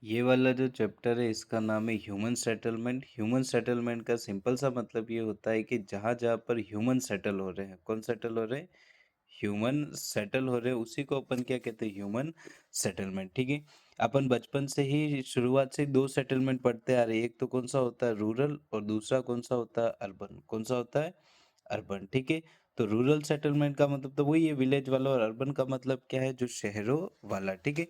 ये वाला जो चैप्टर है इसका नाम है ह्यूमन सेटलमेंट। ह्यूमन सेटलमेंट का सिंपल सा मतलब ये होता है कि जहाँ-जहाँ पर ह्यूमन सेटल हो रहे हैं, कौन सेटल हो रहे हैं? ह्यूमन सेटल हो रहे हैं, उसी को अपन क्या कहते हैं? ह्यूमन सेटलमेंट, ठीक है? अपन बचपन से ही शुरुआत से 2 सेटलमेंट पढ़ते आ रहे हैं, एक तो कौन-सा होता है रूरल और दूसरा कौन-सा होता है अर्बन। कौन-सा होता है? अर्बन, ठीक है? तो रूरल सेटलमेंट का मतलब तो वही है विलेज वाला और अर्बन का मतलब क्या है? जो शहरों वाला, ठीक है?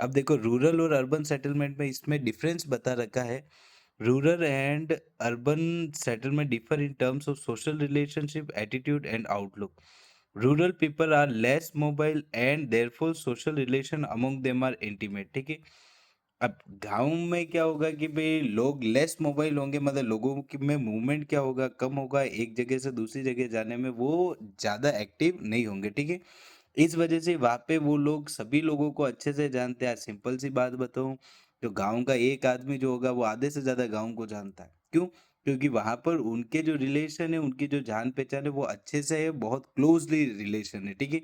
अब देखो रूरल और अर्बन सेटलमेंट में इसमें डिफरेंस बता रखा है। Rural and urban settlement differ in terms of social relationship, attitude and outlook. Rural people are less mobile and therefore social relation among them are intimate, ठीक है? अब गाँव में क्या होगा कि भई लोग लेस मोबाइल होंगे, मतलब लोगों की में मूवमेंट क्या होगा, कम होगा, एक जगह से दूसरी जगह जाने में वो ज़्यादा एक्टिव नहीं होंगे, ठीक है? इस वजह से वहाँ पे वो लोग सभी लोगों को अच्छे से जानते हैं। सिंपल सी बात बताऊँ, तो गाँव का एक आदमी जो होगा वो आधे से ज़्यादा गाँव को जानता है। क्यों? क्योंकि वहाँ पर उनके जो रिलेशन है, उनकी जो जान-पहचान है वो अच्छे से है, बहुत क्लोज़ली रिलेशन है, ठीक है?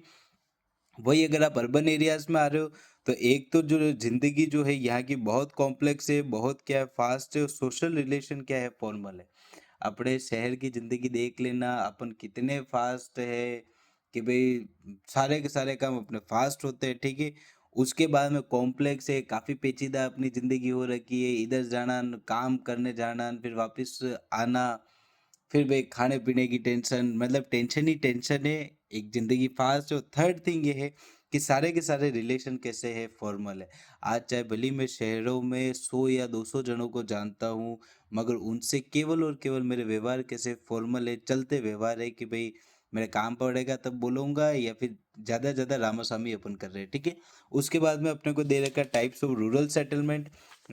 वही अगर आप अर्बन एरियाज़ में आ रहे हो, तो एक तो जो ज़िंदगी जो है यहाँ की बहुत कॉम्प्लेक्स है, बहुत क्या है फ़ास्ट है और सोशल रिलेशन क्या है फॉर्मल है। अपने शहर की ज़िंदगी देख लेना, अपन कितने फ़ास्ट है कि भई सारे के सारे काम अपने फ़ास्ट होते हैं, ठीक है? उसके बाद में कॉम्प्लेक्स है, काफ़ी पेचीदा अपनी ज़िंदगी हो रखी है, इधर जाना, काम करने जाना, फिर वापस आना, फिर भई खाने-पीने की टेंशन, मतलब टेंशन ही टेंशन है, एक ज़िंदगी फ़ास्ट है और थर्ड थिंग ये है कि सारे के सारे रिलेशन कैसे हैं, फॉर्मल है। आज चाहे भले ही मैं शहरों में 100 या 200 जनों को जानता हूँ, मगर उनसे केवल और केवल मेरे व्यवहार कैसे फॉर्मल है, चलते व्यवहार है कि भई मेरा काम पड़ेगा तब बोलूँगा या फिर ज़्यादा से ज़्यादा रामासामी अपन कर रहे हैं, ठीक है? उसके बाद में अपने को दे रखा है types of rural settlement.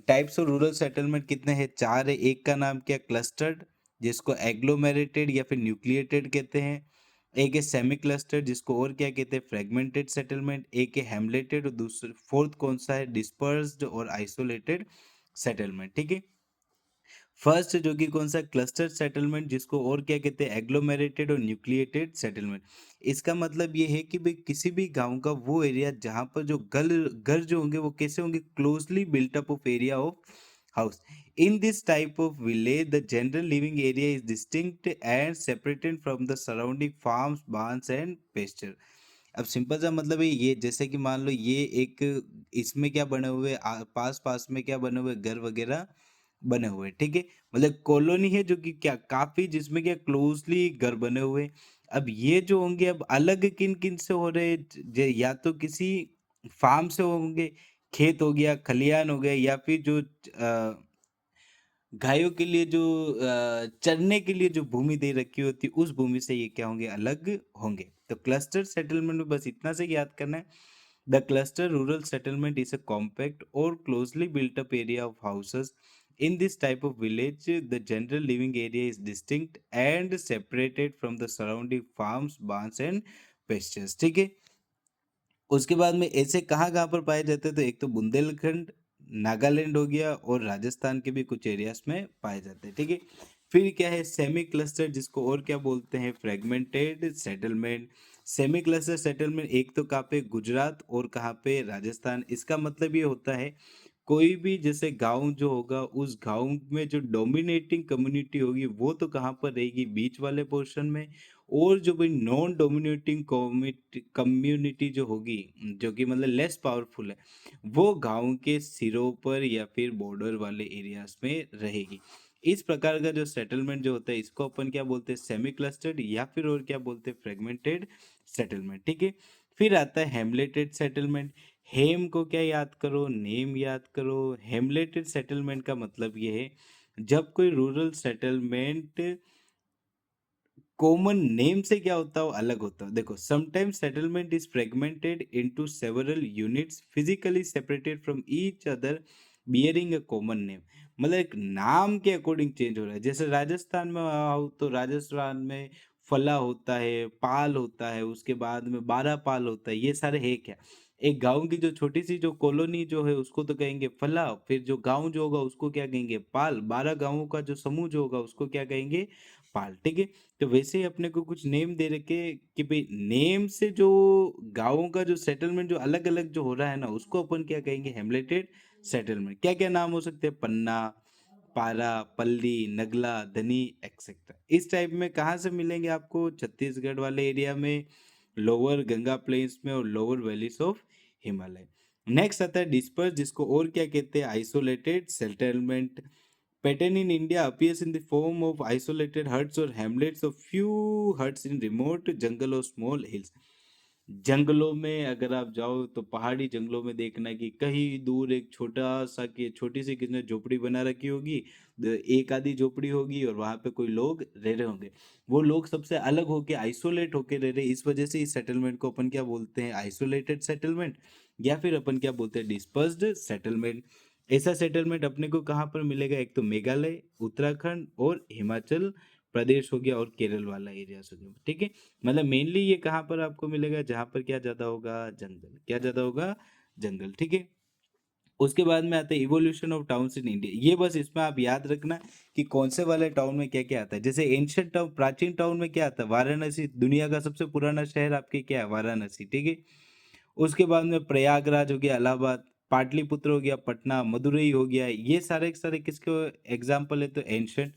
Types of rural settlement कितने हैं? 4 है। एक का नाम क्या है? क्लस्टर्ड, जिसको एग्लोमेरेटेड या फिर न्यूक्लिएटेड कहते हैं। एक है सेमी क्लस्टर्ड, जिसको और क्या कहते हैं? Fragmented settlement. एक है हैमलेटेड और दूसरा फोर्थ कौन-सा है? डिस्पर्स्ड और आइसोलेटेड सेटलमेंट, ठीक है? फर्स्ट जो कि कौन सा क्लस्टर सेटलमेंट, जिसको और क्या कहते हैं? एग्लोमेरेटेड और न्यूक्लिएटेड सेटलमेंट। इसका मतलब ये है कि भाई किसी भी गांव का वो एरिया जहां पर जो घर घर जो होंगे वो कैसे होंगे? Closely built up of area of house. In this type of village the general living area is distinct and separated from the surrounding farms, Barnes and pasture. अब सिंपल सा मतलब है ये, जैसे कि मान लो ये एक, इसमें क्या बने हुए पास पास में क्या बने हुए? घर वगैरह बने हुए, ठीक है? मतलब कॉलोनी है जो कि क्या काफ़ी, जिसमें क्या क्लोज़ली घर बने हुए हैं। अब ये जो होंगे अब अलग किन-किन से हो रहे हैं? ज या तो किसी फ़ार्म से होंगे, खेत हो गया, खलिहान हो गया, या फिर जो गायों के लिए जो चरने के लिए जो भूमि दे रखी होती है, उस भूमि से ये क्या होंगे? अलग होंगे। तो क्लस्टर सेटलमेंट में बस इतना से याद करना है। The cluster rural settlement is a compact और closely built up area of houses. In this type of village, the general living area is distinct and separated from the surrounding farms, barns and pastures, ठीक है? उसके बाद में ऐसे कहाँ-कहाँ पर पाए जाते हैं? तो एक तो बुंदेलखंड, नागालैंड हो गया और राजस्थान के भी कुछ एरियाज़ में पाए जाते हैं, ठीक है? फिर क्या है सेमी क्लस्टर, जिसको और क्या बोलते हैं? Fragmented settlement. Semi cluster settlement एक तो कहाँ पे? गुजरात और कहाँ पे? राजस्थान। इसका मतलब ये होता है कोई भी जैसे गाँव जो होगा, उस गाँव में जो डोमिनेटिंग कम्युनिटी होगी वो तो कहाँ पर रहेगी? बीच वाले पोर्शन में। और जो भाई नॉन डोमिनेटिंग कम्युनिटी जो होगी, जो कि मतलब लेस पावरफुल है, वो गांव के सिरों पर या फिर बॉर्डर वाले एरियाज में रहेगी। इस प्रकार का जो सेटलमेंट जो होता है इसको अपन क्या बोलते हैं? सेमी क्लस्टर्ड या फिर और क्या बोलते हैं? फ्रेगमेंटेड सेटलमेंट, ठीक है? फिर आता है हेमलेटेड सेटलमेंट। हेम को क्या याद करो? नेम याद करो। हेमलेटेड सेटलमेंट का मतलब ये है जब कोई रूरल सेटलमेंट कॉमन नेम से क्या होता है? वो अलग होता है। देखो sometimes settlement is fragmented into several units physically separated from each other bearing a common name. मतलब एक नाम के अकॉर्डिंग चेंज हो रहा है। जैसे राजस्थान में आओ तो राजस्थान में फला होता है, पाल होता है, उसके बाद में बारह पाल होता है, ये सारे है क्या? एक गांव की जो छोटी सी जो कॉलोनी जो है उसको तो कहेंगे फला, फिर जो गांव जो होगा उसको क्या कहेंगे? पाल। 12 गांवों का जो समूह जो होगा उसको क्या कहेंगे? पाल, ठीक है? तो वैसे ही अपने को कुछ नेम दे रखे कि भाई नेम से जो गाँवों का जो सेटलमेंट जो अलग-अलग जो हो रहा है ना, उसको अपन क्या कहेंगे? Hamleted settlement. क्या क्या नाम हो सकते हैं? पन्ना, पारा, पल्ली, नगला, धनी, एक्सेट्रा। इस टाइप में कहाँ से मिलेंगे आपको? छत्तीसगढ़ वाले एरिया में, लोअर गंगा प्लेन्स में और lower valleys of Himalaya. Next आता है डिस्पर्स, जिसको और क्या कहते हैं? Isolated settlement. Pattern in India appears in the form of isolated huts or hamlets of few huts in remote jungle or small hills। जंगलों में अगर आप जाओ तो पहाड़ी जंगलों में देखना कि कहीं दूर एक छोटा सा कि छोटी सी किसी ने झोपड़ी बना रखी होगी, एक आधी झोपड़ी होगी और वहां पे कोई लोग रह रहे होंगे। वो लोग सबसे अलग होके आइसोलेट होके रह रहे, इस वजह से इस सेटलमेंट को अपन क्या बोलते हैं? आइसोलेटेड सेटलमेंट, या फिर अपन क्या बोलते हैं? Dispersed settlement. ऐसा सेटलमेंट अपने को कहाँ पर मिलेगा? एक तो मेघालय, उत्तराखंड और हिमाचल प्रदेश हो गया और केरल वाला एरिया हो गया, ठीक है। मतलब मेनली ये कहाँ पर आपको मिलेगा? जहाँ पर क्या ज्यादा होगा? जंगल। क्या ज्यादा होगा? जंगल, ठीक है। उसके बाद में आता है evolution of towns in India. ये बस इसमें आप याद रखना कि कौन से वाले टाउन में क्या क्या आता है। जैसे एंशियंट टाउन, प्राचीन टाउन में क्या आता है? वाराणसी, दुनिया का सबसे पुराना शहर आपके क्या है? वाराणसी, ठीक है। उसके बाद में प्रयागराज हो गया, इलाहाबाद, पाटलिपुत्र हो गया, पटना, मदुरई हो गया। ये सारे के सारे किसके एग्जाम्पल है? तो एंशंट।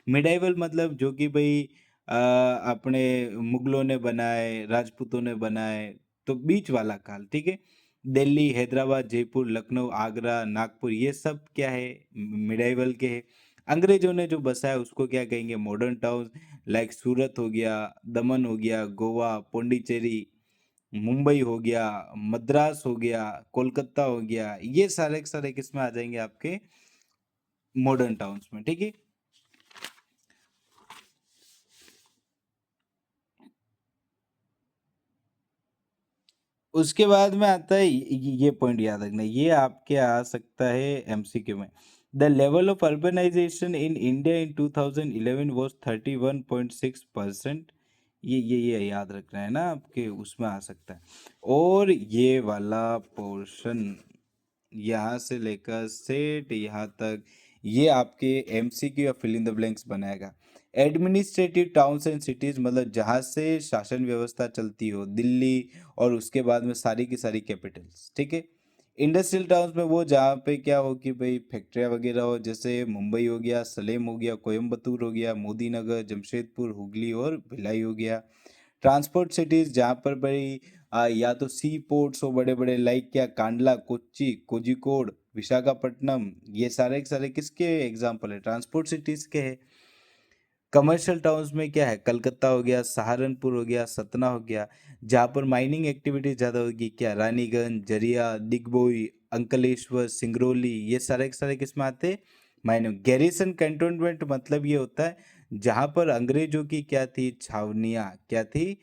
मिडाइवल मतलब जो कि भाई अपने मुगलों ने बनाए, राजपूतों ने बनाए, तो बीच वाला काल, ठीक है। दिल्ली, हैदराबाद, जयपुर, लखनऊ, आगरा, नागपुर, ये सब क्या है? मिडाइवल के है। अंग्रेजों ने जो बसाया उसको क्या कहेंगे? Modern town. लाइक सूरत हो गया, दमन हो गया, गोवा, पौंडीचेरी, मुंबई हो गया, मद्रास हो गया, कोलकाता हो गया, ये सारे के सारे किसमें आ जाएंगे? आपके मॉडर्न टाउन्स में, ठीक है। उसके बाद में आता है ये पॉइंट याद रखना, ये आपके आ सकता है एमसीक्यू में। The level of urbanisation in India in 2011 was 31.6%। ये याद रखना है ना आपके, उसमें आ सकता है। और ये वाला पोर्शन यहाँ से लेकर सेट यहाँ तक, ये आपके एमसीक्यू या फिल इन द ब्लैंक्स बनाएगा। एडमिनिस्ट्रेटिव टाउन्स एंड सिटीज मतलब जहाँ से शासन व्यवस्था चलती हो, दिल्ली और उसके बाद में सारी की सारी कैपिटल्स, ठीक है। इंडस्ट्रियल टाउन्स में वो जहाँ पे क्या हो कि भाई फैक्ट्रियाँ वगैरह हो, जैसे मुंबई हो गया, सलेम हो गया, कोयम्बतूर हो गया, मोदी नगर, जमशेदपुर, हुगली और भिलाई हो गया। ट्रांसपोर्ट सिटीज जहाँ पर भाई या तो सी पोर्ट्स हो बड़े बड़े, लाइक क्या? कांडला, कोच्चि, कोझिकोड, विशाखापट्टनम, ये सारे के सारे किसके एग्जाम्पल है? ट्रांसपोर्ट सिटीज के हैं। कमर्शियल टाउन्स में क्या है? कलकत्ता हो गया, सहारनपुर हो गया, सतना हो गया, जहाँ पर माइनिंग एक्टिविटीज ज़्यादा होगी, क्या? रानीगंज, जरिया, दिग्बोई, अंकलेश्वर, सिंगरौली, ये सारे के सारे किस में आते हैं? माइनिंग। गैरिसन कैंटोनमेंट मतलब ये होता है जहाँ पर अंग्रेजों की क्या थी? छावनियाँ। क्या थी?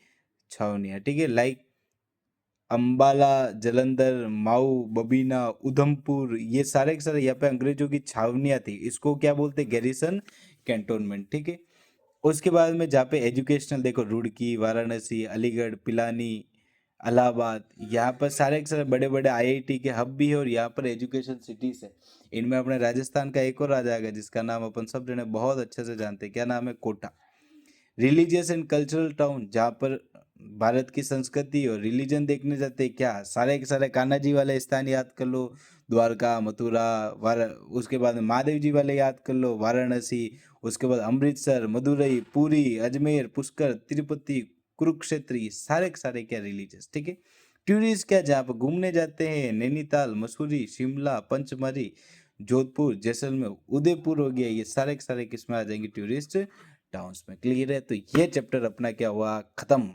छावनियाँ, ठीक है। लाइक अंबाला, जलंधर, माऊ, बबीना, उधमपुर, ये सारे के सारे यहाँ पे अंग्रेजों की छावनियाँ थी, इसको क्या बोलते हैं? गैरिसन कैंटोनमेंट, ठीक है। उसके बाद में जहाँ पे एजुकेशनल देखो, रुड़की, वाराणसी, अलीगढ़, पिलानी, इलाहाबाद, यहाँ पर सारे के सारे बड़े बड़े आईआईटी के हब भी है और यहाँ पर एजुकेशन सिटीज है। इनमें अपने राजस्थान का एक और आ जाएगा जिसका नाम अपन सब जने बहुत अच्छे से जानते हैं, क्या नाम है? Kota. Religious and cultural town, जहाँ पर भारत की संस्कृति और रिलीजन देखने जाते हैं, क्या? सारे के सारे कान्हा जी वाले स्थान याद कर लो, द्वारका, मथुरा, उसके बाद महादेव जी वाले याद कर लो, वाराणसी, उसके बाद अमृतसर, मदुरई, पूरी, अजमेर, पुष्कर, तिरुपति, कुरुक्षेत्र, ये सारे के सारे क्या? रिलीजियस, ठीक है। टूरिस्ट क्या जहाँ पर घूमने जाते हैं? नैनीताल, मसूरी, शिमला, पंचमढ़ी, जोधपुर, जैसलमेर, उदयपुर हो गया, ये सारे के सारे किस में आ जाएंगे? टूरिस्ट टाउन्स में। क्लियर है? तो ये चैप्टर अपना क्या हुआ? खत्म।